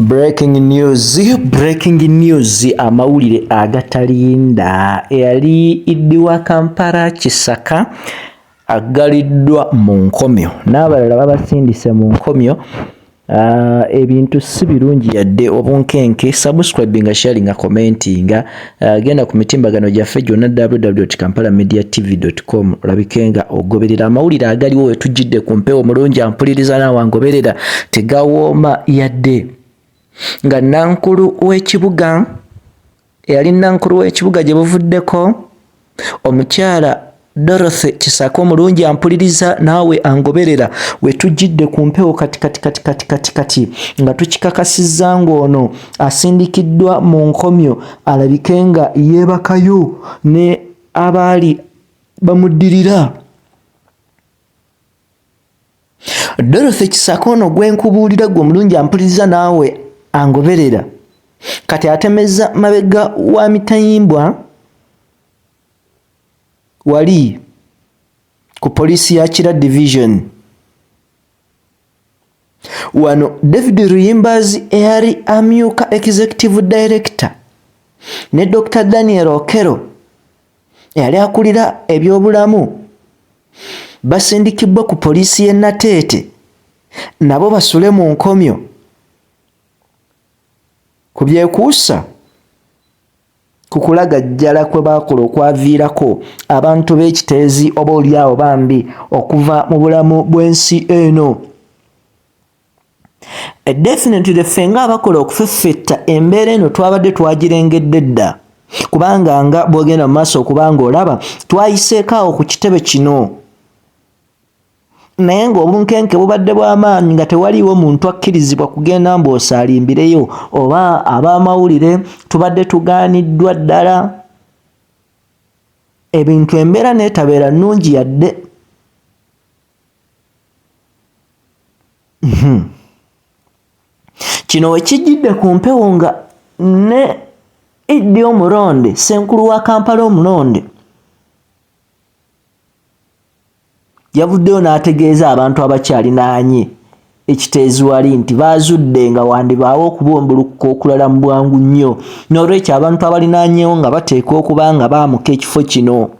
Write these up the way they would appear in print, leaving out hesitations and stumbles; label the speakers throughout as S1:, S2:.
S1: Breaking news amawulire agatalinda. Eyali ED wa Kampala Kisaka agaliddwa Munkomyo n'abalala babasindise Munkomyo. Ebintu si birungi yadde obunkenke. Subscribing, sharing, commenting. Genda ku mitimbagano gyaffe gyonna www.kampalamediatv.com olabikenga ogoberera amawulire agaliwo wetujjidde ku mpewo mulungi ampuliriza naawe ngoberera tegawooma yadde. Nga nankulu w'ekibuga eyali nankulu w'ekibuga gye buvuddeko omukyala Dorothy Kisaka omulungi ampuliriza naawe angoberera wetujjidde ku mpewo kati nga tukikakasizza ng'ono asindikiddwa Munkomyo alabike nga yeebakayo ne abaali bamuddirira. Dorothy Kisaka ono gwenkubuulira gwe omulungi ampuliriza naawe angoberera kati atemeza mabega wa mitayimbwa wali ku polisi ya Kira division. Wano David Luyimbazi Eyali amyuka executive director ne Dr. Daniel Okero eyali akulira ebyobulamu basindikibwa ku polisi y'e Nateete nabo basule mu Munkomyo ku byekuusa ku kulagajjala kwe baakola okwaviirako abantu b'ekiteezi oba oliawo Bambi okuva mu bulamu bw'ensi eno. Definitely ffe ng'abakola okufeffetta embeera eno twabadde twagirengedde dda kubanga nga bw'ogenda mu maaso okubanga olaba twayiseeko awo ku kitebe kino naye ng'obunkenke bubadde bw'amaanyi nga tewaliiwo muntu akkirizibwa kugenda mb'osaalimbireyo oba ab'amawulire tubadde tugaaniddwa ddala. Ebintu embeera n'etabeera nnungi yadde. Kino we kijjidde ku mpewo nga ne ED omulonde Ssenkulu wa Kampala omulonde yavuddeyo n'ategeeza abantu abakyalinaanye ekiteezi wali nti baazudde nga wandibaawo okubombulukuka okulala mu bwangu nnyo n'olwekyo abantu abalinaanyeewo nga bateekwa okuba nga baamuka ekifo kino.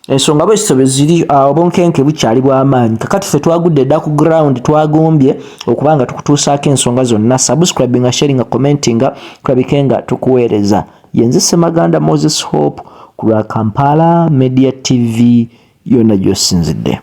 S1: Ensonga bwezityo bwe ziri obunkenke bukyali bw'amaanyi kakati ffe twagudde dda ku ground twagombye okuba nga tukutuusaako ensonga zonna. Subscribing, sharing, commenting kulabike nga tukuweereza. Yenze Ssemaganda Moses Hope ku lwa Kampala Media TV yonna gy'osinzidde.